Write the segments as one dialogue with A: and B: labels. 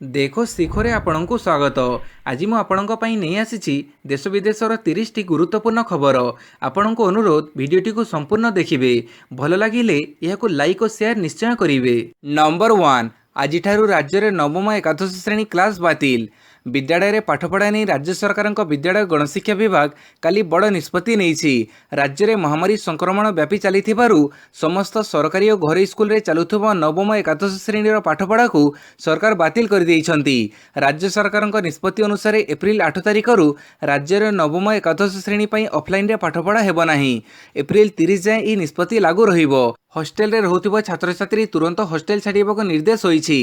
A: देखो ଶିଖରେ ଆପଣଙ୍କୁ ସ୍ୱାଗତ। ଆଜି ମୁଁ ଆପଣଙ୍କ ପାଇଁ ନେଇ ଆସିଛି ଦେଶ ବିଦେଶର 30ଟି ଗୁରୁତ୍ୱପୂର୍ଣ୍ଣ ଖବର। ଆପଣଙ୍କୁ ଅନୁରୋଧ ଭିଡ଼ିଓଟିକୁ ସମ୍ପୂର୍ଣ୍ଣ ଦେଖିବେ। ଭଲ ଲାଗିଲେ ଏହାକୁ ଲାଇକ୍ ଓ ସେୟାର ନିଶ୍ଚୟ କରିବେ। ନମ୍ବର 1, ଆଜିଠାରୁ ରାଜ୍ୟରେ ନବମ ଏକାଦଶ ଶ୍ରେଣୀ କ୍ଲାସ୍ ବାତିଲ। ବିଦ୍ୟାଳୟରେ ପାଠପଢ଼ା ନେଇ ରାଜ୍ୟ ସରକାରଙ୍କ ବିଦ୍ୟାଳୟ ଗଣଶିକ୍ଷା ବିଭାଗ କାଲି ବଡ଼ ନିଷ୍ପତ୍ତି ନେଇଛି। ରାଜ୍ୟରେ ମହାମାରୀ ସଂକ୍ରମଣ ବ୍ୟାପି ଚାଲିଥିବାରୁ ସମସ୍ତ ସରକାରୀ ଓ ଘରୋଇ ସ୍କୁଲରେ ଚାଲୁଥିବା ନବମ ଏକାଦଶ ଶ୍ରେଣୀର ପାଠପଢ଼ାକୁ ସରକାର ବାତିଲ କରିଦେଇଛନ୍ତି। ରାଜ୍ୟ ସରକାରଙ୍କ ନିଷ୍ପତ୍ତି ଅନୁସାରେ ଏପ୍ରିଲ 8 ତାରିଖରୁ ରାଜ୍ୟରେ ନବମ ଏକାଦଶ ଶ୍ରେଣୀ ପାଇଁ ଅଫଲାଇନରେ ପାଠପଢ଼ା ହେବ ନାହିଁ। ଏପ୍ରିଲ 30 ଯାଏଁ ଏହି ନିଷ୍ପତ୍ତି ଲାଗୁ ରହିବ। ହଷ୍ଟେଲରେ ରହୁଥିବା ଛାତ୍ରଛାତ୍ରୀ ତୁରନ୍ତ ହଷ୍ଟେଲ ଛାଡ଼ିବାକୁ ନିର୍ଦ୍ଦେଶ ହୋଇଛି।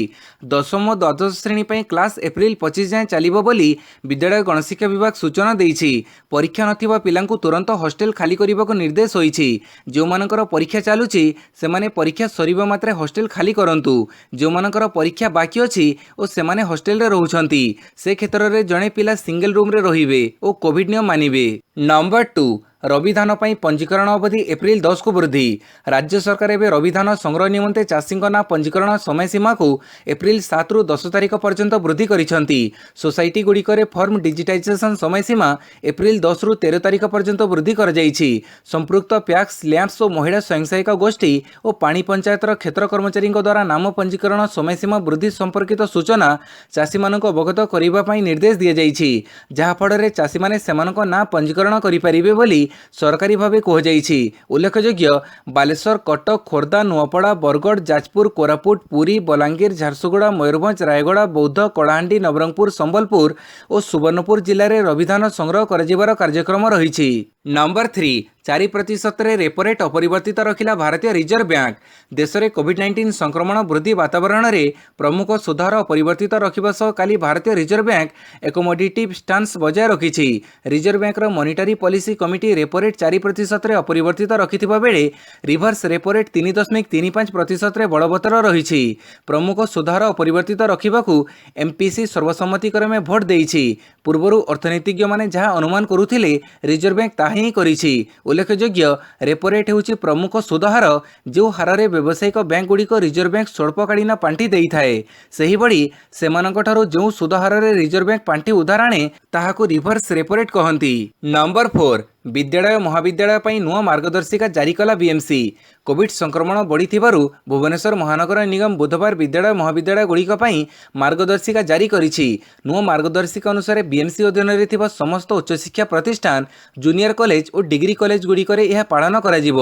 A: ଦଶମ ଓ ଦ୍ୱାଦଶ ଶ୍ରେଣୀ ପାଇଁ କ୍ଲାସ୍ ଏପ୍ରିଲ 25 ଯାଏଁ ଚାଲିବ ବୋଲି ବିଦ୍ୟାଳୟ ଗଣଶିକ୍ଷା ବିଭାଗ ସୂଚନା ଦେଇଛି। ପରୀକ୍ଷା ନଥିବା ପିଲାଙ୍କୁ ତୁରନ୍ତ ହଷ୍ଟେଲ ଖାଲି କରିବାକୁ ନିର୍ଦ୍ଦେଶ ହୋଇଛି। ଯେଉଁମାନଙ୍କର ପରୀକ୍ଷା ଚାଲୁଛି ସେମାନେ ପରୀକ୍ଷା ସରିବା ମାତ୍ରେ ହଷ୍ଟେଲ ଖାଲି କରନ୍ତୁ। ଯେଉଁମାନଙ୍କର ପରୀକ୍ଷା ବାକି ଅଛି ଓ ସେମାନେ ହଷ୍ଟେଲରେ ରହୁଛନ୍ତି ସେ କ୍ଷେତ୍ରରେ ଜଣେ ପିଲା ସିଙ୍ଗଲ ରୁମ୍ରେ ରହିବେ ଓ କୋଭିଡ୍ ନିୟମ ମାନିବେ। ନମ୍ବର 2, ରବି ଧାନ ପାଇଁ ପଞ୍ଜୀକରଣ ଅବଧି ଏପ୍ରିଲ 10କୁ ବୃଦ୍ଧି। ରାଜ୍ୟ ସରକାର ଏବେ ରବି ଧାନ ସଂଗ୍ରହ ନିମନ୍ତେ ଚାଷୀଙ୍କ ନାଁ ପଞ୍ଜୀକରଣ ସମୟସୀମାକୁ ଏପ୍ରିଲ 7ରୁ 10 ତାରିଖ ପର୍ଯ୍ୟନ୍ତ ବୃଦ୍ଧି କରିଛନ୍ତି। ସୋସାଇଟିଗୁଡ଼ିକରେ ଫର୍ମ ଡିଜିଟାଇଜେସନ ସମୟସୀମା ଏପ୍ରିଲ 10ରୁ 13 ତାରିଖ ପର୍ଯ୍ୟନ୍ତ ବୃଦ୍ଧି କରାଯାଇଛି। ସମ୍ପୃକ୍ତ ପ୍ୟାକ୍ସ, ଲ୍ୟାମ୍ପସ ଓ ମହିଳା ସ୍ୱୟଂସହାୟିକା ଗୋଷ୍ଠୀ ଓ ପାଣି ପଞ୍ଚାୟତର କ୍ଷେତ୍ର କର୍ମଚାରୀଙ୍କ ଦ୍ୱାରା ନାମ ପଞ୍ଜୀକରଣ ସମୟସୀମା ବୃଦ୍ଧି ସମ୍ପର୍କିତ ସୂଚନା ଚାଷୀମାନଙ୍କୁ ଅବଗତ କରିବା ପାଇଁ ନିର୍ଦ୍ଦେଶ ଦିଆଯାଇଛି, ଯାହାଫଳରେ ଚାଷୀମାନେ ସେମାନଙ୍କ ନାଁ ପଞ୍ଜୀକରଣ କରିପାରିବେ ବୋଲି ସରକାରୀ ଭାବେ କୁହାଯାଇଛି। ଉଲ୍ଲେଖଯୋଗ୍ୟ, ବାଲେଶ୍ୱର, କଟକ, ଖୋର୍ଦ୍ଧା, ନୂଆପଡ଼ା, ବରଗଡ଼, ଯାଜପୁର, କୋରାପୁଟ, ପୁରୀ, ବଲାଙ୍ଗୀର, ଝାରସୁଗୁଡ଼ା, ମୟୂରଭଞ୍ଜ, ରାୟଗଡ଼ା, ବୌଦ୍ଧ, କଳାହାଣ୍ଡି, ନବରଙ୍ଗପୁର, ସମ୍ବଲପୁର ଓ ସୁବର୍ଣ୍ଣପୁର ଜିଲ୍ଲାରେ ରବି ଧାନ ସଂଗ୍ରହ କରାଯିବାର କାର୍ଯ୍ୟକ୍ରମ ରହିଛି। ନମ୍ବର 3, 4%ରେ ରେପୋରେଟ ଅପରିବର୍ତ୍ତିତ ରଖିଲା ଭାରତୀୟ ରିଜର୍ଭ ବ୍ୟାଙ୍କ। ଦେଶରେ କୋଭିଡ୍-19 ସଂକ୍ରମଣ ବୃଦ୍ଧି ବାତାବରଣରେ ପ୍ରମୁଖ ସୁଧହାର ଅପରିବର୍ତ୍ତିତ ରଖିବା ସହ କାଲି ଭାରତୀୟ ରିଜର୍ଭ ବ୍ୟାଙ୍କ ଏକୋମୋଡେଟିଭ୍ ଷ୍ଟାନ୍ସ ବଜାୟ ରଖିଛି। ରିଜର୍ଭ ବ୍ୟାଙ୍କର ମନିଟାରୀ ପଲିସି କମିଟି ରେପୋରେଟ 4%ରେ ଅପରିବର୍ତ୍ତିତ ରଖିଥିବା ବେଳେ ରିଭର୍ସ ରେପୋରେଟ 3.35%ରେ ବଳବତ୍ତର ରହିଛି। ପ୍ରମୁଖ ସୁଧହାର ଅପରିବର୍ତ୍ତିତ ରଖିବାକୁ ଏମ୍ପିସି ସର୍ବସମ୍ମତିକ୍ରମେ ଭୋଟ ଦେଇଛି। ପୂର୍ବରୁ ଅର୍ଥନୀତିଜ୍ଞମାନେ ଯାହା ଅନୁମାନ କରୁଥିଲେ ରିଜର୍ଭ ବ୍ୟାଙ୍କ ତାହା ହିଁ କରିଛି। ଉଲ୍ଲେଖଯୋଗ୍ୟ, ରେପୋରେଟ ହେଉଛି ପ୍ରମୁଖ ସୁଧହାର ଯେଉଁ ହାରରେ ବ୍ୟବସାୟିକ ବ୍ୟାଙ୍କଗୁଡ଼ିକ ରିଜର୍ଭ ବ୍ୟାଙ୍କ ସ୍ୱଳ୍ପକାଳୀନ ପାଣ୍ଠି ଦେଇଥାଏ। ସେହିଭଳି ସେମାନଙ୍କଠାରୁ ଯେଉଁ ସୁଧ ହାରରେ ରିଜର୍ଭ ବ୍ୟାଙ୍କ ପାଣ୍ଠି ଉଧାର ଆଣେ ତାହାକୁ ରିଭର୍ସ ରେପୋରେଟ କହନ୍ତି। ନମ୍ବର 4, ବିଦ୍ୟାଳୟ ମହାବିଦ୍ୟାଳୟ ପାଇଁ ନୂଆ ମାର୍ଗଦର୍ଶିକା ଜାରି କଲା ବିଏମ୍ସି। କୋଭିଡ୍ ସଂକ୍ରମଣ ବଢ଼ିଥିବାରୁ ଭୁବନେଶ୍ୱର ମହାନଗର ନିଗମ ବୁଧବାର ବିଦ୍ୟାଳୟ ମହାବିଦ୍ୟାଳୟଗୁଡ଼ିକ ପାଇଁ ମାର୍ଗଦର୍ଶିକା ଜାରି କରିଛି। ନୂଆ ମାର୍ଗଦର୍ଶିକା ଅନୁସାରେ ବିଏମ୍ସି ଅଧୀନରେ ଥିବା ସମସ୍ତ ଉଚ୍ଚଶିକ୍ଷା ପ୍ରତିଷ୍ଠାନ, ଜୁନିୟର କଲେଜ ଓ ଡିଗ୍ରୀ କଲେଜଗୁଡ଼ିକରେ ଏହା ପାଳନ କରାଯିବ।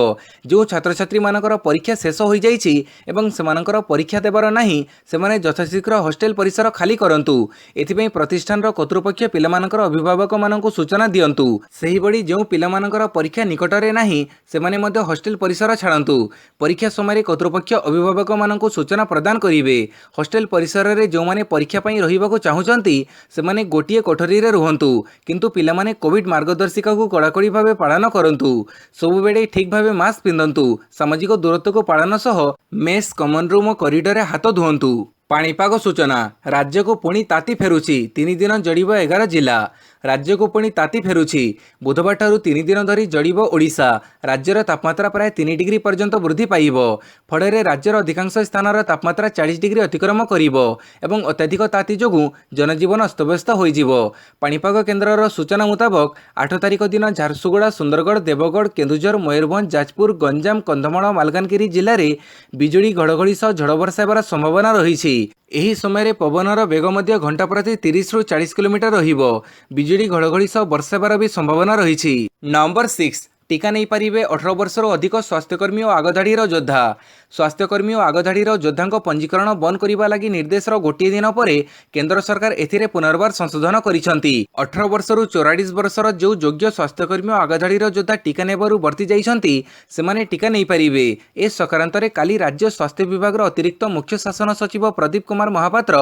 A: ଯେଉଁ ଛାତ୍ରଛାତ୍ରୀମାନଙ୍କର ପରୀକ୍ଷା ଶେଷ ହୋଇଯାଇଛି ଏବଂ ସେମାନଙ୍କର ପରୀକ୍ଷା ଦେବାର ନାହିଁ ସେମାନେ ଯଥାଶୀଘ୍ର ହଷ୍ଟେଲ ପରିସର ଖାଲି କରନ୍ତୁ। ଏଥିପାଇଁ ପ୍ରତିଷ୍ଠାନର କର୍ତ୍ତୃପକ୍ଷ ପିଲାମାନଙ୍କର ଅଭିଭାବକମାନଙ୍କୁ ସୂଚନା ଦିଅନ୍ତୁ। ସେହିଭଳି ଯେଉଁ ପିଲାମାନଙ୍କର ପରୀକ୍ଷା ନିକଟରେ ନାହିଁ ସେମାନେ ମଧ୍ୟ ହଷ୍ଟେଲ ପରିସର ଛାଡ଼ନ୍ତୁ। ପରୀକ୍ଷା ସମୟରେ କର୍ତ୍ତୃପକ୍ଷ ଅଭିଭାବକମାନଙ୍କୁ ସୂଚନା ପ୍ରଦାନ କରିବେ। ହଷ୍ଟେଲ ପରିସରରେ ଯେଉଁମାନେ ପରୀକ୍ଷା ପାଇଁ ରହିବାକୁ ଚାହୁଁଛନ୍ତି ସେମାନେ ଗୋଟିଏ କୋଠରୀରେ ରୁହନ୍ତୁ, କିନ୍ତୁ ପିଲାମାନେ କୋଭିଡ୍ ମାର୍ଗଦର୍ଶିକାକୁ କଡ଼ାକଡ଼ି ଭାବେ ପାଳନ କରନ୍ତୁ। ସବୁବେଳେ ଠିକ୍ ଭାବେ ମାସ୍କ ପିନ୍ଧନ୍ତୁ। ସାମାଜିକ ଦୂରତ୍ୱକୁ ପାଳନ ସହ ମେସ୍, କମନ ରୁମ୍ ଓ କରିଡରରେ ହାତ ଧୁଅନ୍ତୁ। ପାଣିପାଗ ସୂଚନା, ରାଜ୍ୟକୁ ପୁଣି ତାତି ଫେରୁଛି। 3 ଦିନ ଜଡ଼ିବ 11 ଜିଲ୍ଲା। ରାଜ୍ୟକୁ ପୁଣି ତାତି ଫେରୁଛି। ବୁଧବାରଠାରୁ 3 ଦିନ ଧରି ଜଡ଼ିବ ଓଡ଼ିଶା। ରାଜ୍ୟର ତାପମାତ୍ରା ପ୍ରାୟ 3 ଡିଗ୍ରୀ ପର୍ଯ୍ୟନ୍ତ ବୃଦ୍ଧି ପାଇବ। ଫଳରେ ରାଜ୍ୟର ଅଧିକାଂଶ ସ୍ଥାନର ତାପମାତ୍ରା 40 ଡିଗ୍ରୀ ଅତିକ୍ରମ କରିବ ଏବଂ ଅତ୍ୟଧିକ ତାତି ଯୋଗୁଁ ଜନଜୀବନ ଅସ୍ତବ୍ୟସ୍ତ ହୋଇଯିବ। ପାଣିପାଗ କେନ୍ଦ୍ରର ସୂଚନା ମୁତାବକ 8 ତାରିଖ ଦିନ ଝାରସୁଗୁଡ଼ା, ସୁନ୍ଦରଗଡ଼, ଦେବଗଡ଼, କେନ୍ଦୁଝର, ମୟୂରଭଞ୍ଜ, ଯାଜପୁର, ଗଞ୍ଜାମ, କନ୍ଧମାଳ, ମାଲକାନଗିରି ଜିଲ୍ଲାରେ ବିଜୁଳି ଘଡ଼ଘଡ଼ି ସହ ଝଡ଼ ବର୍ଷା ହେବାର ସମ୍ଭାବନା ରହିଛି। ଏହି ସମୟରେ ପବନର ବେଗ ମଧ୍ୟ ଘଣ୍ଟା ପ୍ରତି 30ରୁ 40 କିଲୋମିଟର ରହିବ। ବିଜୁଳି ଘଡ଼ଘଡ଼ି ସହ ବର୍ଷା ହେବାର ବି ସମ୍ଭାବନା ରହିଛି। ନମ୍ବର 6, ଟିକା ନେଇପାରିବେ 18 ବର୍ଷରୁ ଅଧିକ ସ୍ୱାସ୍ଥ୍ୟକର୍ମୀ ଓ ଆଗଧାଡ଼ିର ଯୋଦ୍ଧା। ସ୍ୱାସ୍ଥ୍ୟକର୍ମୀ ଓ ଆଗଧାଡ଼ିର ଯୋଦ୍ଧାଙ୍କ ପଞ୍ଜୀକରଣ ବନ୍ଦ କରିବା ଲାଗି ନିର୍ଦ୍ଦେଶର ଗୋଟିଏ ଦିନ ପରେ କେନ୍ଦ୍ର ସରକାର ଏଥିରେ ପୁନର୍ବାର ସଂଶୋଧନ କରିଛନ୍ତି। 18 ବର୍ଷରୁ 44 ବର୍ଷର ଯେଉଁ ଯୋଗ୍ୟ ସ୍ୱାସ୍ଥ୍ୟକର୍ମୀ ଓ ଆଗଧାଡ଼ିର ଯୋଦ୍ଧା ଟିକା ନେବାରୁ ବର୍ତ୍ତି ଯାଇଛନ୍ତି ସେମାନେ ଟିକା ନେଇପାରିବେ। ଏ ସଂକ୍ରାନ୍ତରେ କାଲି ରାଜ୍ୟ ସ୍ୱାସ୍ଥ୍ୟ ବିଭାଗର ଅତିରିକ୍ତ ମୁଖ୍ୟ ଶାସନ ସଚିବ ପ୍ରଦୀପ କୁମାର ମହାପାତ୍ର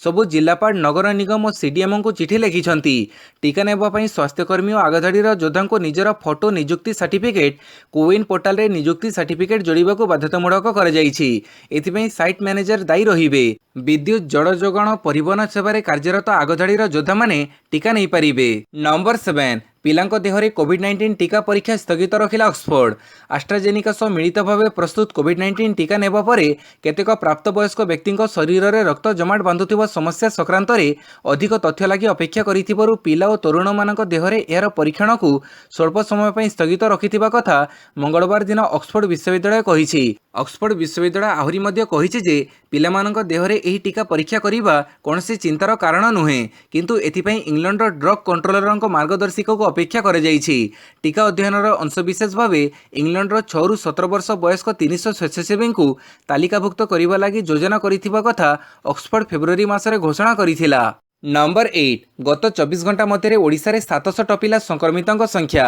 A: ସବୁ ଜିଲ୍ଲାପାଳ, ନଗର ନିଗମ ଓ ସିଡିଏମ୍ଓଙ୍କୁ ଚିଠି ଲେଖିଛନ୍ତି। ଟିକା ନେବା ପାଇଁ ସ୍ୱାସ୍ଥ୍ୟକର୍ମୀ ଓ ଆଗଧାଡ଼ିର ଯୋଦ୍ଧାଙ୍କୁ ନିଜର ଫଟୋ, ନିଯୁକ୍ତି ସାର୍ଟିଫିକେଟ୍, କୋୱିନ୍ ପୋର୍ଟାଲରେ ନିଯୁକ୍ତି ସାର୍ଟିଫିକେଟ୍ ଯୋଡ଼ିବାକୁ ବାଧ୍ୟତାମୂଳକ କରାଯାଇଛି। ଏଥିପାଇଁ ସାଇଟ୍ ମ୍ୟାନେଜର ଦାୟୀ ରହିବେ। ବିଦ୍ୟୁତ, ଜଳ ଯୋଗାଣ, ପରିବହନ ସେବାରେ କାର୍ଯ୍ୟରତ ଆଗଧାଡ଼ିର ଯୋଦ୍ଧାମାନେ ଟିକା ନେଇପାରିବେ। ନମ୍ବର 7, ପିଲାଙ୍କ ଦେହରେ କୋଭିଡ୍-19 ଟିକା ପରୀକ୍ଷା ସ୍ଥଗିତ ରଖିଲା ଅକ୍ସଫୋର୍ଡ। ଆଷ୍ଟ୍ରାଜେନିକା ସହ ମିଳିତ ଭାବେ ପ୍ରସ୍ତୁତ କୋଭିଡ୍-19 ଟିକା ନେବା ପରେ କେତେକ ପ୍ରାପ୍ତବୟସ୍କ ବ୍ୟକ୍ତିଙ୍କ ଶରୀରରେ ରକ୍ତ ଜମାଟ ବାନ୍ଧୁଥିବା ସମସ୍ୟା ସଂକ୍ରାନ୍ତରେ ଅଧିକ ତଥ୍ୟ ଲାଗି ଅପେକ୍ଷା କରିଥିବାରୁ ପିଲା ଓ ତରୁଣମାନଙ୍କ ଦେହରେ ଏହାର ପରୀକ୍ଷଣକୁ ସ୍ୱଳ୍ପ ସମୟ ପାଇଁ ସ୍ଥଗିତ ରଖିଥିବା କଥା ମଙ୍ଗଳବାର ଦିନ ଅକ୍ସଫୋର୍ଡ ବିଶ୍ୱବିଦ୍ୟାଳୟ କହିଛି। ଅକ୍ସଫୋର୍ଡ ବିଶ୍ୱବିଦ୍ୟାଳୟ ଆହୁରି ମଧ୍ୟ କହିଛି ଯେ ପିଲାମାନଙ୍କ ଦେହରେ ଏହି ଟିକା ପରୀକ୍ଷା କରିବା କୌଣସି ଚିନ୍ତାର କାରଣ ନୁହେଁ, କିନ୍ତୁ ଏଥିପାଇଁ ଇଂଲଣ୍ଡର ଡ୍ରଗ୍ କଣ୍ଟ୍ରୋଲରଙ୍କ ମାର୍ଗଦର୍ଶିକାକୁ ଅପେକ୍ଷା କରାଯାଇଛି। ଟିକା ଅଧ୍ୟୟନର ଅଂଶବିଶେଷ ଭାବେ ଇଂଲଣ୍ଡର 6ରୁ 17 ବର୍ଷ ବୟସ୍କ 300 ସ୍ୱେଚ୍ଛାସେବୀଙ୍କୁ ତାଲିକାଭୁକ୍ତ କରିବା ଲାଗି ଯୋଜନା କରିଥିବା କଥା ଅକ୍ସଫୋର୍ଡ ଫେବୃଆରୀ ମାସରେ ଘୋଷଣା କରିଥିଲା। ନମ୍ବର 8 ଗତ 24 ଘଣ୍ଟା ମଧ୍ୟରେ ଓଡ଼ିଶାରେ 700 ଟପିଲା ସଂକ୍ରମିତଙ୍କ ସଂଖ୍ୟା।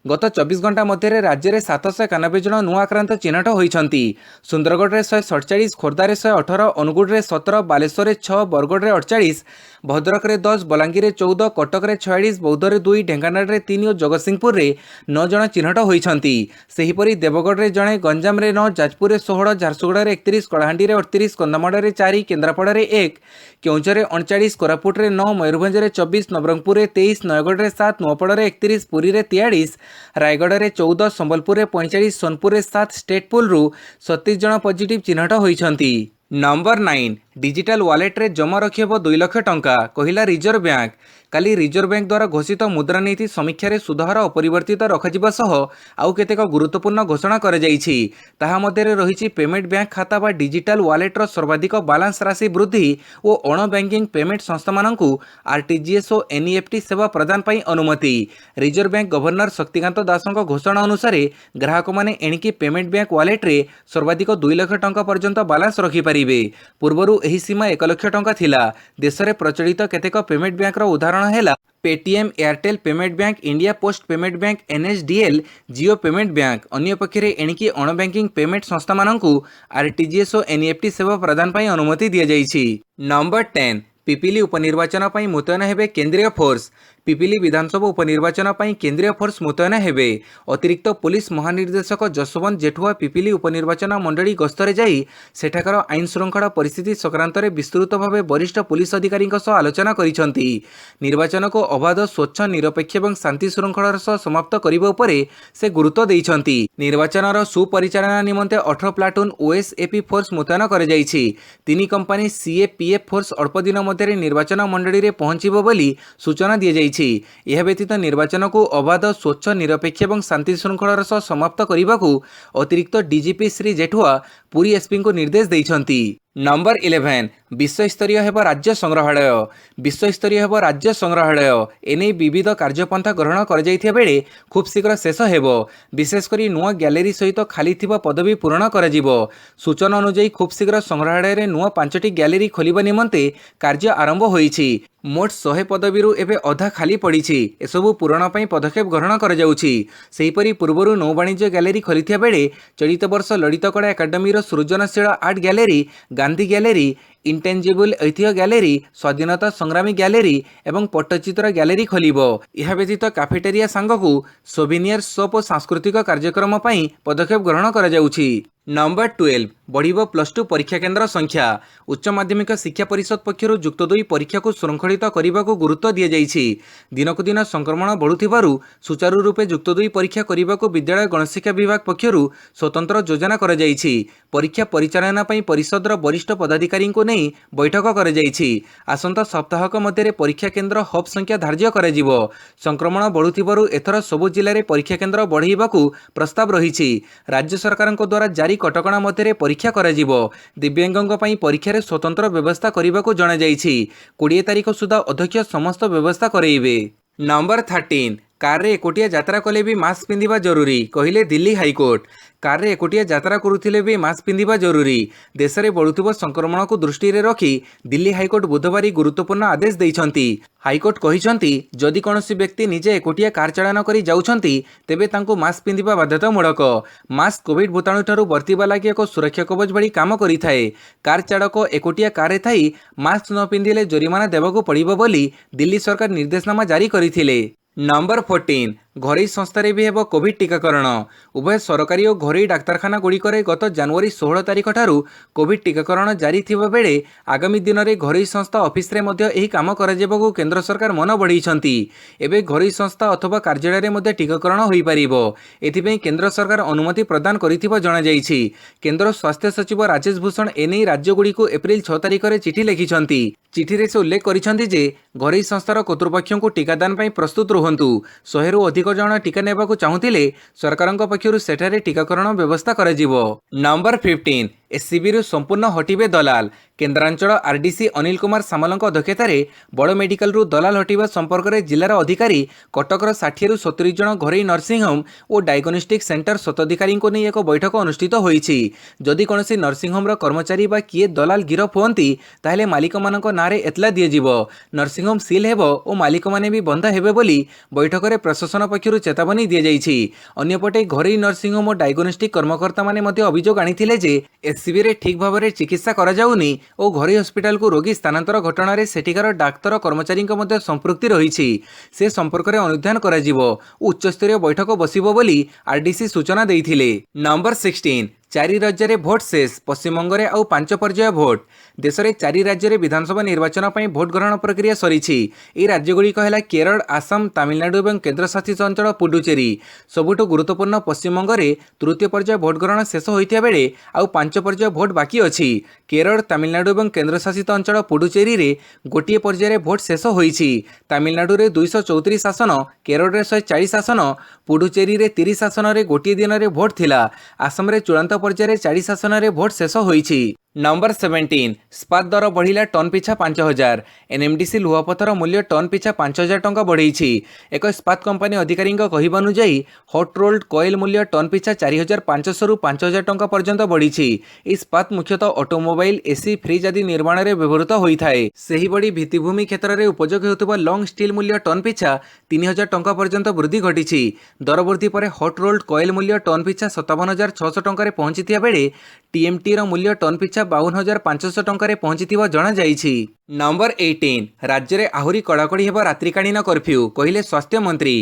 A: ଗତ 24 ଘଣ୍ଟା ମଧ୍ୟରେ ରାଜ୍ୟରେ 791 ଜଣ ନୂଆ ଆକ୍ରାନ୍ତ ଚିହ୍ନଟ ହୋଇଛନ୍ତି। ସୁନ୍ଦରଗଡ଼ରେ 147, ଖୋର୍ଦ୍ଧାରେ 118, ଅନୁଗୁଳରେ 17, ବାଲେଶ୍ୱରରେ 6, ବରଗଡ଼ରେ 48, ଭଦ୍ରକରେ 10, ବଲାଙ୍ଗୀରରେ 14, କଟକରେ 46, ବୌଦ୍ଧରେ 2, ଢେଙ୍କାନାଳରେ 3 ଓ ଜଗତସିଂହପୁରରେ 9 ଜଣ ଚିହ୍ନଟ ହୋଇଛନ୍ତି। ସେହିପରି ଦେବଗଡ଼ରେ ଜଣେ, ଗଞ୍ଜାମରେ 9, ଯାଜପୁରରେ 16, ଝାରସୁଗୁଡ଼ାରେ 31, କଳାହାଣ୍ଡିରେ 38, କନ୍ଧମାଳରେ 4, କେନ୍ଦ୍ରାପଡ଼ାରେ 1, କେଉଁଝରରେ 39, କୋରାପୁଟରେ 9, ମୟୂରଭଞ୍ଜରେ 24, ନବରଙ୍ଗପୁରରେ 23, ନୟାଗଡ଼ରେ 7, ନୂଆପଡ଼ାରେ 31, ପୁରୀରେ 43, ରାୟଗଡ଼ରେ 14, ସମ୍ବଲପୁରରେ 45, ସୋନପୁରରେ 7, ଷ୍ଟେଟପୁଲରୁ 37 ଜଣ ପଜିଟିଭ୍ ଚିହ୍ନଟ ହୋଇଛନ୍ତି। ନମ୍ବର 9 ଡିଜିଟାଲ ୱାଲେଟ୍ରେ ଜମା ରଖିହେବ 2 ଲକ୍ଷ ଟଙ୍କା, କହିଲା ରିଜର୍ଭ ବ୍ୟାଙ୍କ। କାଲି ରିଜର୍ଭ ବ୍ୟାଙ୍କ ଦ୍ୱାରା ଘୋଷିତ ମୁଦ୍ରାନୀତି ସମୀକ୍ଷାରେ ସୁଧହାର ଅପରିବର୍ତ୍ତିତ ରଖାଯିବା ସହ ଆଉ କେତେକ ଗୁରୁତ୍ୱପୂର୍ଣ୍ଣ ଘୋଷଣା କରାଯାଇଛି। ତାହା ମଧ୍ୟରେ ରହିଛି ପେମେଣ୍ଟ ବ୍ୟାଙ୍କ ଖାତା ବା ଡିଜିଟାଲ ୱାଲେଟ୍ର ସର୍ବାଧିକ ବାଲାନ୍ସ ରାଶି ବୃଦ୍ଧି ଓ ଅଣ ବ୍ୟାଙ୍କିଂ ପେମେଣ୍ଟ ସଂସ୍ଥାମାନଙ୍କୁ ଆର୍ଟିଜିଏସ୍ ଓ ଏନ୍ଇଏଫ୍ଟି ସେବା ପ୍ରଦାନ ପାଇଁ ଅନୁମତି। ରିଜର୍ଭ ବ୍ୟାଙ୍କ ଗଭର୍ଣ୍ଣର ଶକ୍ତିକାନ୍ତ ଦାସଙ୍କ ଘୋଷଣା ଅନୁସାରେ ଗ୍ରାହକମାନେ ଏଣିକି ପେମେଣ୍ଟ ବ୍ୟାଙ୍କ ୱାଲେଟ୍ରେ ସର୍ବାଧିକ 2 ଲକ୍ଷ ଟଙ୍କା ପର୍ଯ୍ୟନ୍ତ ବାଲାନ୍ସ ରଖିପାରିବେ। ପୂର୍ବରୁ ଏହି ସୀମା 1 ଲକ୍ଷ ଟଙ୍କା ଥିଲା। ଦେଶରେ ପ୍ରଚଳିତ କେତେକ ପେମେଣ୍ଟ ବ୍ୟାଙ୍କର ଉଦାହରଣ ହେଲା Paytm, Airtel payment bank, India post payment bank, NSDL, Jio payment bank. ଅନ୍ୟପକ୍ଷରେ ଏଣିକି ଅଣ ବ୍ୟାଙ୍କିଂ ପେମେଣ୍ଟ ସଂସ୍ଥାମାନଙ୍କୁ ଆର୍ଟିଜିଏସ୍ ଓ ଏନ୍ଇଏଫ୍ଟି ସେବା ପ୍ରଦାନ ପାଇଁ ଅନୁମତି ଦିଆଯାଇଛି। ନମ୍ବର 10 ପିପିଲି ଉପନିର୍ବାଚନ ପାଇଁ ମୁତୟନ ହେବେ କେନ୍ଦ୍ରୀୟ ଫୋର୍ସ। ପିପିଲି ବିଧାନସଭା ଉପନିର୍ବାଚନ ପାଇଁ କେନ୍ଦ୍ରୀୟ ଫୋର୍ସ ମୁତୟନ ହେବେ। ଅତିରିକ୍ତ ପୁଲିସ ମହାନିର୍ଦ୍ଦେଶକ ଯଶୋବନ୍ତ ଜେଠୁଆ ପିପିଲି ଉପନିର୍ବାଚନ ମଣ୍ଡଳୀ ଗସ୍ତରେ ଯାଇ ସେଠାକାର ଆଇନ ଶୃଙ୍ଖଳା ପରିସ୍ଥିତି ସଂକ୍ରାନ୍ତରେ ବିସ୍ତୃତ ଭାବେ ବରିଷ୍ଠ ପୁଲିସ ଅଧିକାରୀଙ୍କ ସହ ଆଲୋଚନା କରିଛନ୍ତି। ନିର୍ବାଚନକୁ ଅବାଧ, ସ୍ୱଚ୍ଛ, ନିରପେକ୍ଷ ଏବଂ ଶାନ୍ତି ଶୃଙ୍ଖଳାର ସହ ସମାପ୍ତ କରିବା ଉପରେ ସେ ଗୁରୁତ୍ୱ ଦେଇଛନ୍ତି। ନିର୍ବାଚନର ସୁପରିଚାଳନା ନିମନ୍ତେ 18 ପ୍ଲାଟୁନ ଓଏସ୍ଏପି ଫୋର୍ସ ମୁତୟନ କରାଯାଇଛି। 3 କମ୍ପାନୀ ସିଏପିଏଫ୍ ଫୋର୍ସ ଅଳ୍ପ ଦିନ ମଧ୍ୟରେ ନିର୍ବାଚନ ମଣ୍ଡଳୀରେ ପହଞ୍ଚିବ ବୋଲି ସୂଚନା ଦିଆଯାଇଛି। ଏହା ବ୍ୟତୀତ ନିର୍ବାଚନକୁ ଅବାଧ, ସ୍ୱଚ୍ଛ, ନିରପେକ୍ଷ ଏବଂ ଶାନ୍ତି ଶୃଙ୍ଖଳାର ସହ ସମାପ୍ତ କରିବାକୁ ଅତିରିକ୍ତ ଡିଜିପି ଶ୍ରୀ ଜେଠୁଆ ପୁରୀ ଏସ୍ପିଙ୍କୁ ନିର୍ଦ୍ଦେଶ ଦେଇଛନ୍ତି। ନମ୍ବର 11 ବିଶ୍ୱସ୍ତରୀୟ ହେବ ରାଜ୍ୟ ସଂଗ୍ରହାଳୟ। ବିଶ୍ୱସ୍ତରୀୟ ହେବ ରାଜ୍ୟ ସଂଗ୍ରହାଳୟ। ଏନେଇ ବିବିଧ କାର୍ଯ୍ୟପନ୍ଥା ଗ୍ରହଣ କରାଯାଇଥିବା ବେଳେ ଖୁବ୍ ଶୀଘ୍ର ଶେଷ ହେବ। ବିଶେଷ କରି ନୂଆ ଗ୍ୟାଲେରୀ ସହିତ ଖାଲି ଥିବା ପଦବୀ ପୂରଣ କରାଯିବ। ସୂଚନା ଅନୁଯାୟୀ ଖୁବ୍ ଶୀଘ୍ର ସଂଗ୍ରହାଳୟରେ ନୂଆ 5ଟି ଗ୍ୟାଲେରୀ ଖୋଲିବା ନିମନ୍ତେ କାର୍ଯ୍ୟ ଆରମ୍ଭ ହୋଇଛି। ମୋଟ 100 ପଦବୀରୁ ଏବେ ଅଧା ଖାଲି ପଡ଼ିଛି। ଏସବୁ ପୂରଣ ପାଇଁ ପଦକ୍ଷେପ ଗ୍ରହଣ କରାଯାଉଛି। ସେହିପରି ପୂର୍ବରୁ ନୌବାଣିଜ୍ୟ ଗ୍ୟାଲେରୀ ଖୋଲିଥିବା ବେଳେ ଚଳିତ ବର୍ଷ ଲଳିତ କଳା ଏକାଡେମୀର ସୃଜନଶୀଳ ଆର୍ଟ ଗ୍ୟାଲେରୀ, ଗାନ୍ଧୀ ଗ୍ୟାଲେରୀ, ଇଣ୍ଟେଞ୍ଜିବୁଲ ଐତିହ୍ୟ ଗ୍ୟାଲେରୀ, ସ୍ୱାଧୀନତା ସଂଗ୍ରାମୀ ଗ୍ୟାଲେରୀ ଏବଂ ପଟ୍ଟଚିତ୍ର ଗ୍ୟାଲେରୀ ଖୋଲିବ। ଏହା ବ୍ୟତୀତ କାଫେଟେରିଆ ସାଙ୍ଗକୁ ସୋଭିନିୟର ସପ୍ ଓ ସାଂସ୍କୃତିକ କାର୍ଯ୍ୟକ୍ରମ ପାଇଁ ପଦକ୍ଷେପ ଗ୍ରହଣ କରାଯାଉଛି। ନମ୍ବର 12 ବଢ଼ିବ +2 ପରୀକ୍ଷା କେନ୍ଦ୍ର ସଂଖ୍ୟା। ଉଚ୍ଚ ମାଧ୍ୟମିକ ଶିକ୍ଷା ପରିଷଦ ପକ୍ଷରୁ ଯୁକ୍ତ 2 ପରୀକ୍ଷାକୁ ଶୃଙ୍ଖଳିତ କରିବାକୁ ଗୁରୁତ୍ୱ ଦିଆଯାଇଛି। ଦିନକୁ ଦିନ ସଂକ୍ରମଣ ବଢ଼ୁଥିବାରୁ ସୁଚାରୁ ରୂପେ ଯୁକ୍ତ 2 ପରୀକ୍ଷା କରିବାକୁ ବିଦ୍ୟାଳୟ ଗଣଶିକ୍ଷା ବିଭାଗ ପକ୍ଷରୁ ସ୍ୱତନ୍ତ୍ର ଯୋଜନା କରାଯାଇଛି। ପରୀକ୍ଷା ପରିଚାଳନା ପାଇଁ ପରିଷଦର ବରିଷ୍ଠ ପଦାଧିକାରୀଙ୍କୁ ନେଇ ବୈଠକ କରାଯାଇଛି। ଆସନ୍ତା ସପ୍ତାହକ ମଧ୍ୟରେ ପରୀକ୍ଷା କେନ୍ଦ୍ର ହବ୍ ସଂଖ୍ୟା ଧାର୍ଯ୍ୟ କରାଯିବ। ସଂକ୍ରମଣ ବଢ଼ୁଥିବାରୁ ଏଥର ସବୁ ଜିଲ୍ଲାରେ ପରୀକ୍ଷା କେନ୍ଦ୍ର ବଢ଼ାଇବାକୁ ପ୍ରସ୍ତାବ ରହିଛି। ରାଜ୍ୟ ସରକାରଙ୍କ ଦ୍ୱାରା ଜାରି କଟକଣା ମଧ୍ୟରେ ପରୀକ୍ଷା କରାଯିବ। ଦିବ୍ୟାଙ୍ଗଙ୍କ ପାଇଁ ପରୀକ୍ଷାରେ ସ୍ୱତନ୍ତ୍ର ବ୍ୟବସ୍ଥା କରିବାକୁ ଜଣାଯାଇଛି। 20 ତାରିଖ ସୁଦ୍ଧା ଅଧ୍ୟକ୍ଷ ସମସ୍ତ ବ୍ୟବସ୍ଥା କରାଇବେ। ନମ୍ବର 13 କାରରେ ଏକୁଟିଆ ଯାତ୍ରା କଲେ ବି ମାସ୍କ ପିନ୍ଧିବା ଜରୁରୀ, କହିଲେ ଦିଲ୍ଲୀ ହାଇକୋର୍ଟ। କାରରେ ଏକୁଟିଆ ଯାତ୍ରା କରୁଥିଲେ ବି ମାସ୍କ ପିନ୍ଧିବା ଜରୁରୀ। ଦେଶରେ ବଢ଼ୁଥିବା ସଂକ୍ରମଣକୁ ଦୃଷ୍ଟିରେ ରଖି ଦିଲ୍ଲୀ ହାଇକୋର୍ଟ ବୁଧବାର ଗୁରୁତ୍ୱପୂର୍ଣ୍ଣ ଆଦେଶ ଦେଇଛନ୍ତି। ହାଇକୋର୍ଟ କହିଛନ୍ତି ଯଦି କୌଣସି ବ୍ୟକ୍ତି ନିଜେ ଏକୁଟିଆ କାର ଚାଳନ କରି ଯାଉଛନ୍ତି ତେବେ ତାଙ୍କୁ ମାସ୍କ ପିନ୍ଧିବା ବାଧ୍ୟତାମୂଳକ। ମାସ୍କ କୋଭିଡ୍ ଭୂତାଣୁଠାରୁ ବର୍ତ୍ତିବା ଲାଗି ଏକ ସୁରକ୍ଷା କବଚ ଭଳି କାମ କରିଥାଏ। କାର ଚାଳକ ଏକୁଟିଆ କାରରେ ଥାଇ ମାସ୍କ ନ ପିନ୍ଧିଲେ ଜୋରିମାନା ଦେବାକୁ ପଡ଼ିବ ବୋଲି ଦିଲ୍ଲୀ ସରକାର ନିର୍ଦ୍ଦେଶନାମା ଜାରି କରିଥିଲେ। ନମ୍ବର 14 घरोई संस्थार भी हेब कोविड टीकाकरण। उभय सरकारी और घरोई डाक्तखाना गुड़िक गत जनवरी 16 तारिख ठारू कोविड टीकाकरण जारी थिबा बेले आगामी दिन में घरोई संस्था ऑफिस रे मध्य एही काम कराजिबाकू केंद्र सरकार मन बढ़ाइछंती। एबे घरोई संस्था अथवा कार्यालय मध्य टीकाकरण होई पारिबो। एथिपई केंद्र सरकार अनुमति प्रदान करिथिबा जणा जाईछि। केंद्र स्वास्थ्य सचिव राजेश भूषण एने राज्यगुड़िक एप्रिल 6 तारिख में चिठी लिखिछंती। चिठी से उल्लेख करिछंती जे घरोई संस्थार कर्तृपक्षों टीकादान ପାଇଁ प्रस्तुत रुहंतु। 100 ରୁ ଅଧିକ जन टीका नेबाकू चाहुथिले सरकारक पक्षरु सेठारे टीकाकरण व्यवस्था कराजिबो। नंबर 15 एससीबी रु संपूर्ण हटिबे दलाल। केन्द्रांचल आरडीसी अनिल कुमार सामलଙ୍କ अध्यक्षतार बड़ मेडिकल रु दलाल हटिबा संपर्क में जिलार अधिकारी कटकर 60 ରୁ 70 जन घरोई नर्सिंग होम और डायग्नोस्टिक सेंटर स्वताधिकारी को नहीं एक बैठक अनुष्ठित होईछि। जदि कोनोसी नर्सिंग होम कर्मचारी बा किए दलाल गिरफ होती ताहेले मालिक मानक नारे एतला दिजिबो। नर्सिंग होम सील हेबो और मालिक माने भी बंधा हेबे बोली बैठक में प्रशासन पक्षरु चेतावनी दिया जाइछि। अन्यपटे घरोई नर्सिंग होम और डायग्नोस्टिक कर्मकर्ता माने मध्य अभियोग आनिथिले जे एससीबी रे ठीक भाव में चिकित्सा करा जाउनी और घरोई हस्पिटाल को रोगी स्थानांतर घटना रे सेठिकार डाक्तर कर्मचारी मध्य संपृक्ति रही से संपर्क में अनुधान करा उच्चस्तरीय बैठक बसिबो बोली आरडीसी सूचना देइथिले। नंबर 16 चारि राज्य में भोट शेष। पश्चिमबंग में आउ 5 पर्याय भोट। देश में 4 राज्य में विधानसभा निर्वाचन पर भोट ग्रहण प्रक्रिया सरी। राज्यगुड़िक है केरल, आसाम, तमिलनाडु और केन्द्रशासित अंचल पुडुचेरी। सबुठ गुरुत्वपूर्ण पश्चिमबंग में तृतीय पर्याय भोट ग्रहण शेष होता बेले आउ 5 पर्याय भोट बाकी अच्छी। केरल, तमिलनाडु और केन्द्रशासित अंचल पुडुचेरी रे गोटे पर्याय भोट शेष होईछि। तमिलनाडु रे 234 आसन, केरल रे 140 आसन, पुडुचेरी रे 30 आसन रे गोटे दिन में भोट थिला। आसाम रे चूड़ांत पर्याय 40 आसन रे भोट शेष होईछि। नंबर 17 स्पात दर बढ़िला टन पिछा 5000। एनएमडीसी लुहपथर मूल्य टन पिछा 5000 टंका बढ़ेछि। एक स्पात कंपनी अधिकारी कहवानुजाई हट रोल्ड कोयल मूल्य टन पिछा 4500 रु 5000 टंका पर्यंत बढ़ी। इस्पात मुख्यतः ऑटोमोबाइल, एसी, फ्रिज आदि निर्माण में व्यवहृत होता है। सही बड़ी भित्तिभूमि क्षेत्र में उपयोग होता लंग स्टील मूल्य टन पिछा 3000 टंका पर्यंत वृद्धि घटी। दर वृद्धि पर हट रोल्ड कोयल मूल्य टन पिछा 57600 टंका पहुंची बेले टीएमटी मूल्य टन पिछा 52500 टंका पहुंची जना जाइछि। नंबर 18 राज्य में आहुरी कड़ाकड़ी हेब रात्रिकालीन कर्फ्यू कहले स्वास्थ्य मंत्री।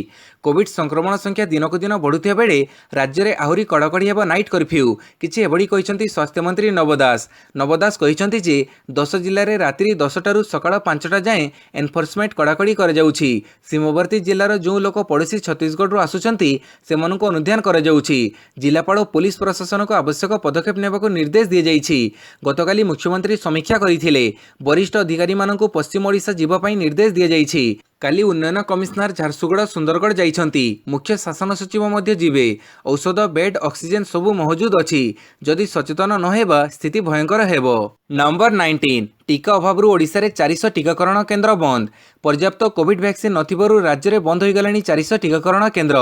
A: कोविड संक्रमण संख्या दिनक दिन बढ़ुथिया बेले राज्य में आहुरी कड़ाकड़ी हेब नाइट कर्फ्यू। किछि एबडी कहिसंती स्वास्थ्य मंत्री नव दास। नव दास कहिसंती जे 10 जिल्ला रे रात्रि 10 टारू सकाळ 5टा जाए एनफोर्समेंट कड़ाकड़ी कर जाउछि। सीमावर्ती जिल्लार जो लोक पड़ोशी छत्तीसगढ़ रु आसुचंती सेमानंको अनुध्यान कर जाउछि। जिलापाल और पुलिस प्रशासन को आवश्यक पदक्षेप नेबाको निर्देश दिया जाइछि। गतकाली मुख्यमंत्री समीक्षा करिथिले। वरिष्ठ अधिकारी माननकु पश्चिम ओडिशा जीवा पई निर्देश दिया जाइछि। काली उन्नयन कमिश्नर झारसुगुड़ा सुंदरगढ़ जाइछंती। मुख्य शासन सचिव मध्य जीवे। औषध, बेड, ऑक्सीजन सबु मौजूद अछि। जदि सचेतन न हेबा स्थिति भयंकर हेबो। नंबर 19 टीका अभाव ओडिशा रे 400 टीकाकरण केन्द्र बंद। पर्याप्त कोविड वैक्सीन नथिबारु राज्य में बंद हो गलानी 400 टीकाकरण केन्द्र।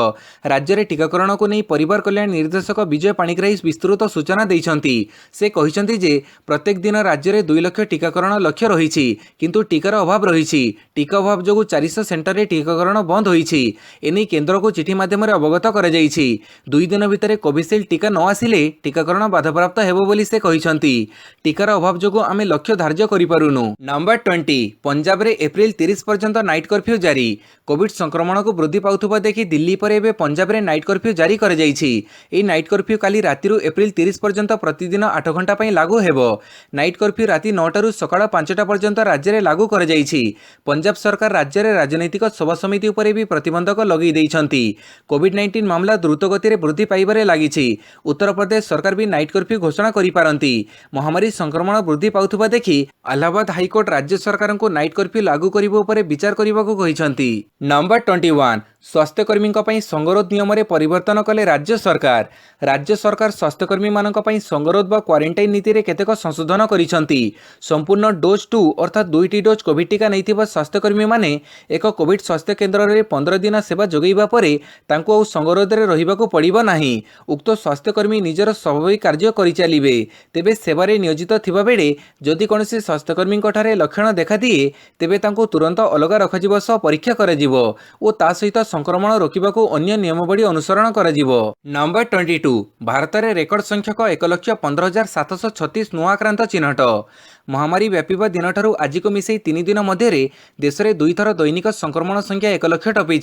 A: राज्य में टीकाकरण को नहीं परिवार कल्याण निर्देशक विजय पाणिग्राही विस्तृत सूचना देइछंती। से कहिसंती जे प्रत्येक दिन राज्य में 2 लाख टीकाकरण लक्ष्य रहिछि किंतु टीकार अभाव रहिछि। टीका अभाव जोगु 400 सेंटर रे टीकाकरण बंद होईछि। एनी केन्द्र को चिठी माध्यम अवगत करा जाइछि। 2 दिन भितर कोविशील्ड टीका न आसिले टीकाकरण बाधाप्राप्त हेबो बोली से कहिसंती। टीकार अभाव जोगु आमे लक्ष्य धार्य करिपारुनु। नंबर 20 पंजाब रे एप्रिल 30 पर्यंत नाइट कर्फ्यू जारी। कोविड संक्रमण को वृद्धि पाउथुबा देखि दिल्ली पर एबे पंजाब रे नाइट कर्फ्यू जारी कर जाइछि। ए नाइट कर्फ्यू काली राति रु एप्रिल 30 पर्यंत प्रतिदिन 8 घंटा पई लागू हेबो। नाइट कर्फ्यू राति 9 टारू सकाळ 5टा पर्यंत राज्य रे लागू कर जाइछि। पंजाब सरकार राज्य रे राजनैतिक सभा समिति उपरे भी प्रतिबंधक लगी देइछंती। कोविड-19 मामला द्रुत गति रे वृद्धि पाइबारे लागिछि। उत्तर प्रदेश सरकार भी नाइट कर्फ्यू घोषणा करि पारंती। महामारी संक्रमण वृद्धि पाउथुबा देखि इलाहाबाद हाईकोर्ट राज्य सरकार को नाइट कर्फ्यू लागू करिबो उपरे विचार करिबाकू कहिसंती। नंबर 21 स्वास्थ्यकर्मी संगरोध नियम रे परिवर्तन कले राज्य सरकार। राज्य सरकार स्वास्थ्यकर्मी मानक पई संगरोध व क्वारंटाइन नीति रे केतेक संशोधन करिसंती। संपूर्ण डोज 2 अर्थात 2टी डोज कोविड टीका नैथिबा स्वास्थ्यकर्मी माने एक कोविड स्वास्थ्य केन्द्र रे 15 दिन सेवा जोगैबा परे तांको संगरोध रे रहिबाकू पड़िबो नाही। उक्त स्वास्थ्यकर्मी निजर स्वाभाविक कार्य करि चलिबे। तेबे सेवारे नियोजित थिबा बेले जदि कोनोसी स्वास्थ्यकर्मी ठारे लक्षण देखा दिए तेबे तांको तुरंत अलगा रखाजिबो सह परीक्षा कराजिबो ओ ता सहित संक्रमण रोकने अन्य नियमावली अनुसरण करा। नंबर 22 भारत में रेकर्ड संख्यक 1,15,736 नुआ आक्रांत चिन्हट। महामारी व्यापीवा दिन ठारू आज को मिसई 3 दिन मध्य देश में 2 थर दैनिक संक्रमण संख्या 1 लाख टपी।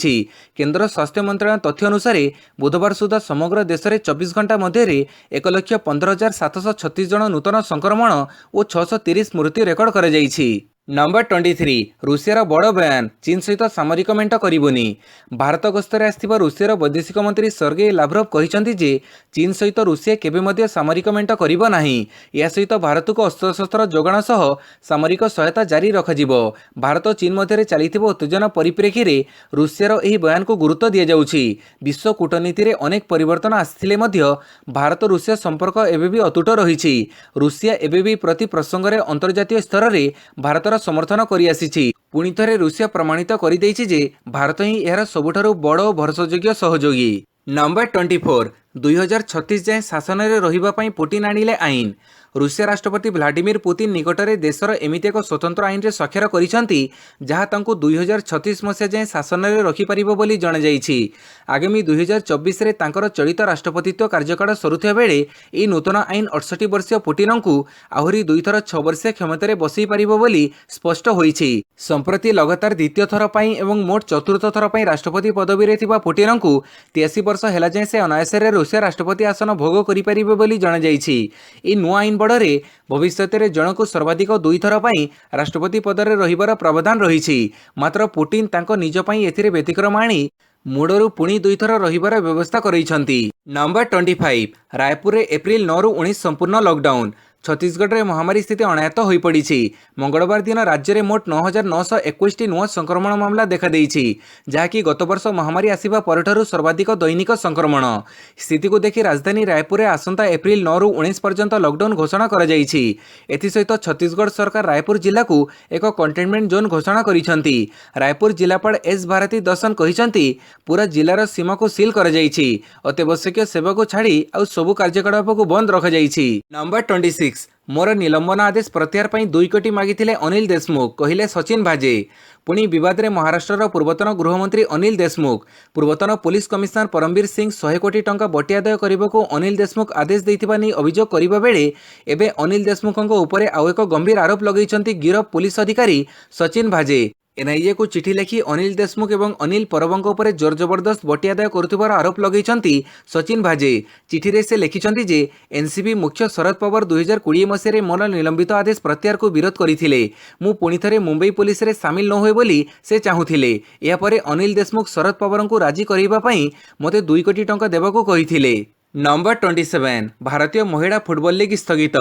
A: केंद्र स्वास्थ्य मंत्रालय तथ्य अनुसार बुधवार सुधा समग्र देश में 24 घंटा मध्य 1,15,736 जन नूतन संक्रमण और 630 मृत्यु रेकर्ड कर। नंबर 23 रूसियार बड़ बयान चीन सहित सामरिक मेंट करबनी। भारत गस्तर आसथिबा रूसियार वैदेशिक मंत्री सर्गेई लाव्रोव कहिसंती जे चीन सहित रूसिया केबे मध्ये सामरिक मेंट करिबो नाही। या सहित भारत को अस्त्रशस्त्र जोगाण सह सामरिक सहायता जारी रखाजिबो। भारत चीन मध्य चलिथिबा उत्तेजना परिप्रेक्षी रे रूसियार एही बयान को गुरुत्व दिया जाउछि। विश्व कूटनीति रे अनेक परिवर्तन आसिथिले मध्य भारत रूसिया संपर्क एबेबी अतुट रहिछि। रूसिया एबेबी प्रति प्रसंग रे अंतर्जातीय स्तर रे भारत समर्थन करि आसिछि। पुणी थरे रूसिया प्रमाणित करि दैछि जे भारत ही एहर सबुठारु बड़ और भरोसायोग्य सहयोगी। नंबर 24 2036 जाए शासन में रहिबा पई पुतिन आनिले आईन। रूसिया राष्ट्रपति व्लादिमीर पुतिन निकटरे देशर एमिति एक स्वतंत्र आईन रे स्वाक्षर करिसंती जहा तांको 2036 मसिया जाए शासन में रखिपारिबो बोली जणा जाईछि। आगामी 2024 रे तांकर चलित राष्ट्रपतित्व कार्यकाल सरुथिया बेले एही नूतन आईन 68 वर्षीय पुतिनंकु आहुरी 2 थर 6 वर्षीय क्षमतारे बसई पारिबो बोली स्पष्ट होईछि। संप्रति लगातार द्वितीय थर पई एवं मोट चतुर्थ थर पई राष्ट्रपति पदवी रे थिबा पुतिनंकु 83 वर्ष हेला जाए से अनायासरे रूसिया राष्ट्रपति आसन भोग करिपारिबे बोली जणा जाईछि। एही नुआ आईन बड़े भविष्य में जन को सर्वाधिक 2 थर पर राष्ट्रपति पदर रहिबार प्रावधान रही। मात्र पुतिन तांको निज पई एथिरे व्यतिक्रम आनी मूडरू पुणी 2 थर रहिबार व्यवस्था करैछंती। नंबर 25 रायपुर में एप्रिल 9 रु 19 संपूर्ण लॉकडाउन। छत्तीसगढ़ में महामारी स्थिति अनायत्त हो पड़ी। मंगलवार दिन राज्य में मोट 9,921 नुआ संक्रमण मामला देखा देइछि, जहाँकि गत वर्ष महामारी आसिबा परठारु सर्वाधिक दैनिक संक्रमण। स्थिति को देखि राजधानी रायपुर में आसंता एप्रिल 9 रु 19 पर्यंत लॉकडाउन घोषणा करा जाइछि। एथिसहित छत्तीसगढ़ सरकार रायपुर जिला को एक कंटेनमेंट जोन घोषणा करिसंती। रायपुर जिलापाल एस भारती दर्शन कहिसंती पूरा जिलार सीमा को सील करा जाइछि। अत्यावश्यक सेवा को छाड़ी आउ सबु कार्यकलाप को बंद रखा जाइछि। नंबर 26 मोर निलंबन आदेश प्रत्याहार पर 2 कोटी मागिथिले अनिल देशमुख, कहिले सचिन भाजे। पुणी विवाद में महाराष्ट्र पूर्वतन गृहमंत्री अनिल देशमुख पूर्वतन पुलिस कमिशनर परमवीर सिंह 100 कोटी टंका बटी आदाय करने को अनिल देशमुख आदेश देथिबा नै अभियोग करबा बेले एबे अनिल देशमुखଙ୍କ उपरे आउ एक गंभीर आरोप लगैछंती गिरफ पुलिस अधिकारी सचिन भाजे। एनआईए को चिठी लिखि अनिल देशमुख एवं अनिल परबंक उपरे जोर जबरदस्त बटी आदाय करुथिबार आरोप लगैछंती सचिन भाजे। चिठी रे से लिखिछंती जे एनसीबी मुख्य शरद पवार 2020 मसीह मोर निलंबित आदेश प्रत्याहार को विरोध करथिले। मु पुणी थरे मुंबई पुलिस रे सामिल न होए बोली से चाहुथिले। या परे अनिल देशमुख शरद पवार को राजी करबा पई मते 2 कोटी टंका देबाको कहिथिले। नंबर 27 भारतीय महिला फुटबॉल लीग स्थगित।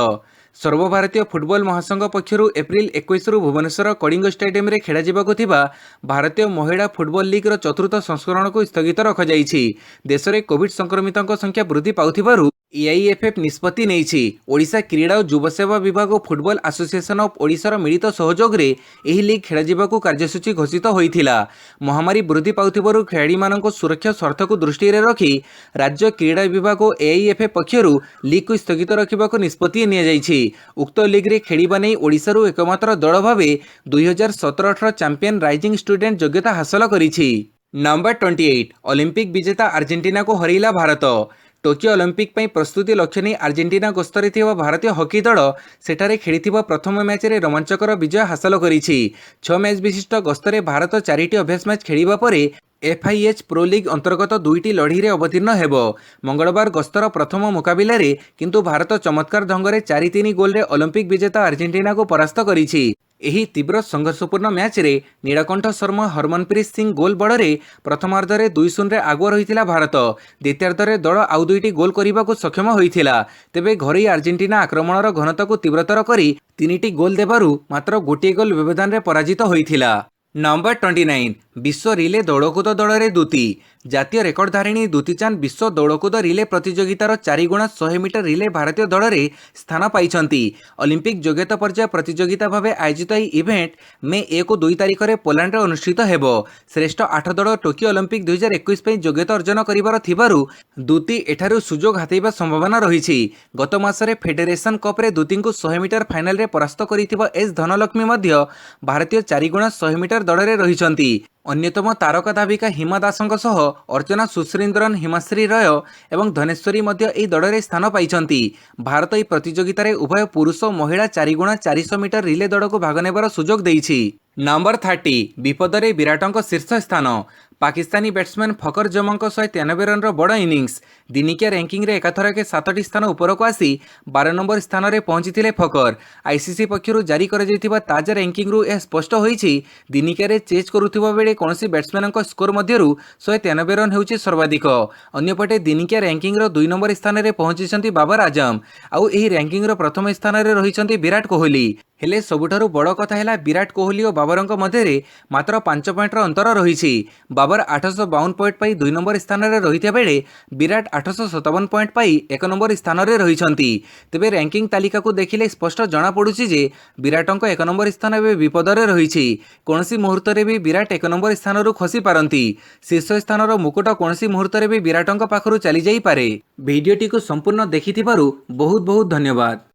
A: सर्वभारतीय फुटबॉल महासंघ पक्षर एप्रिल 21 रु भुवनेश्वर कलिंग स्टेडियम रे खेला जिबाको थिबा भारतीय महिला फुटबॉल लीग रो चतुर्थ संस्करण को स्थगित रखा जाइछि। देश में कोविड संक्रमितों संख्या वृद्धि पाउथिबारु एआईएफएफ निष्पत्ति नेइछि। ओडिशा क्रीड़ा और युव सेवा विभाग और फुटबॉल एसोसिएशन ऑफ ओडिशार मिलित सहयोग रे एही लीग खेला जिबाको कार्यसूची घोषित होइथिला। महामारी वृद्धि पाउथिबारु खेलाड़ी मानक सुरक्षा स्वार्थ को दृष्टि रे रखी राज्य क्रीड़ा विभाग और एआईएफएफ पक्षरु लीग को स्थगित रखिबाको निष्पत्ति निया जाइछि। उक्त लीग रे खेलिबा नै ओडिशारु एकमात्र दल भावे 2017-18 चैंपियन राइजिंग स्टूडेंट योग्यता हासिल करिछि। नंबर 28 ओलंपिक विजेता अर्जेंटीना को हरैला भारत। टोकियो ओलंपिक पई प्रस्तुति लक्ष्य नहीं अर्जेंटीना गस्तरे थिबा भारतीय हॉकी दल सेठारे खेलिथिबा प्रथम मैच रे रोमांचकर विजय हासिल करिछि। 6 मैच विशिष्ट गस्तरे भारत 4टी अभ्यास मैच खेलिबा परे एफआईएच प्रो लीग अंतर्गत 2टी लड़ी रे अवतीर्ण हेबो। मंगलवार गस्तर प्रथम मुकाबिला रे किंतु भारत चमत्कार ढंग से 4-3 गोल रे ओलंपिक विजेता अर्जेंटीना को परास्त करिछि। एही तीव्र संघर्षपूर्ण मैच रे नीलकंठ शर्मा हरमनप्रीत सिंह गोल बड़े प्रथमार्ध रे 2-0 रे आगुआ रहिथिला भारत। द्वितीयार्ध रे दल आउ 2टी गोल करने को सक्षम होइथिला। तेबे घरे अर्जेंटीना आक्रमणर घनता को तीव्रतर करी 3टी गोल देबारु मात्र गोटे गोल व्यवधान रे पराजित होइथिला। नंबर 29 विश्व रिले दौड़कूद दल रे दूती। जातीय रेकर्डधारिणी दूती चांद विश्व दौड़कूद रिले प्रतियोगितार 4 गुणा 100 मीटर रिले भारतीय दल रे स्थान पाइछंती। ओलंपिक योग्यता पर्याय प्रतियोगिता भावे आयोजित यह इवेंट मे 1 और 2 तारिख में पोलैंड रे अनुष्ठित हेबो। श्रेष्ठ 8 दल टोकियो ओलंपिक 2021 पे योग्यता अर्जन करिबार थिबारु दूती एठारु सुजोग हातेइबा संभावना रहिछि। गत मासरे फेडरेशन कप रे दूती को 100 मीटर फाइनल रे परास्त करिथिबा एस धनलक्ष्मी मध्य भारतीय 4 गुणा 100 मीटर दल रे रहिछंती। अन्यतम तारका धाविका हिमा दासଙ୍କ सह अर्चना सुश्रीन्द्रन हिमाश्री रॉय एवं धनेश्वरी मध्य ଏହି ଦଳରେ ସ୍ଥାନ ପାଇଛନ୍ତି। ଭାରତ ଏହି ପ୍ରତିଯୋଗିତାରେ ଉଭୟ ପୁରୁଷ ଓ ମହିଳା 4 ଗୁଣା 400 ମିଟର ରିଲେ ଦୌଡ଼କୁ ଭାଗ ନେବାର ସୁଯୋଗ ଦେଇଛି। ନମ୍ବର 30 ବିପଦରେ ବିରାଟଙ୍କ ଶୀର୍ଷ ସ୍ଥାନ। ପାକିସ୍ତାନୀ ବ୍ୟାଟ୍ସମ୍ୟାନ୍ ଫକର ଜମଙ୍କ 193 ରନ୍ର ବଡ଼ ଇନିଂସ। ଦିନିକିଆ ର୍ୟାଙ୍କିଂରେ ଏକାଥରକେ 7ଟି ସ୍ଥାନ ଉପରକୁ ଆସି 12 ନମ୍ବର ସ୍ଥାନରେ ପହଞ୍ଚିଥିଲେ ଫକର। ଆଇସିସି ପକ୍ଷରୁ ଜାରି କରାଯାଇଥିବା ତାଜା ର୍ୟାଙ୍କିଂରୁ ଏହା ସ୍ପଷ୍ଟ ହୋଇଛି ଦିନିକିଆରେ ଚେଜ୍ କରୁଥିବା ବେଳେ କୌଣସି ବ୍ୟାଟ୍ସମ୍ୟାନଙ୍କ ସ୍କୋର ମଧ୍ୟରୁ 193 ରନ୍ ହେଉଛି ସର୍ବାଧିକ। ଅନ୍ୟପଟେ ଦିନିକିଆ ର୍ୟାଙ୍କିଂର 2 ନମ୍ବର ସ୍ଥାନରେ ପହଞ୍ଚିଛନ୍ତି ବାବର ଆଜମ। ଆଉ ଏହି ର୍ୟାଙ୍କିଂର ପ୍ରଥମ ସ୍ଥାନରେ ରହିଛନ୍ତି ବିରାଟ କୋହଲି। ହେଲେ ସବୁଠାରୁ ବଡ଼ କଥା ହେଲା ବିରାଟ କୋହଲି ଓ ବାବରଙ୍କ ମଧ୍ୟରେ ମାତ୍ର 5 ପଏଣ୍ଟର ଅନ୍ତର ରହିଛି। ବାବର 852 ପଏଣ୍ଟ ପାଇ 2 ନମ୍ବର ସ୍ଥାନରେ ରହିଥିବା ବେଳେ ବିରାଟ 857 ପଏଣ୍ଟ ପାଇ 1 ନମ୍ବର ସ୍ଥାନରେ ରହିଛନ୍ତି। ତେବେ ର୍ୟାଙ୍କିଂ ତାଲିକାକୁ ଦେଖିଲେ ସ୍ପଷ୍ଟ ଜଣାପଡ଼ୁଛି ଯେ ବିରାଟଙ୍କ 1 ନମ୍ବର ସ୍ଥାନ ଏବେ ବିପଦରେ ରହିଛି। କୌଣସି ମୁହୂର୍ତ୍ତରେ ବି ବିରାଟ 1 ନମ୍ବର ସ୍ଥାନରୁ ଖସି ପାରନ୍ତି। ଶୀର୍ଷ ସ୍ଥାନର ମୁକୁଟ କୌଣସି ମୁହୂର୍ତ୍ତରେ ବି ବିରାଟଙ୍କ ପାଖରୁ ଚାଲିଯାଇପାରେ। ଭିଡ଼ିଓଟିକୁ ସମ୍ପୂର୍ଣ୍ଣ ଦେଖିଥିବାରୁ ବହୁତ ବହୁତ ଧନ୍ୟବାଦ।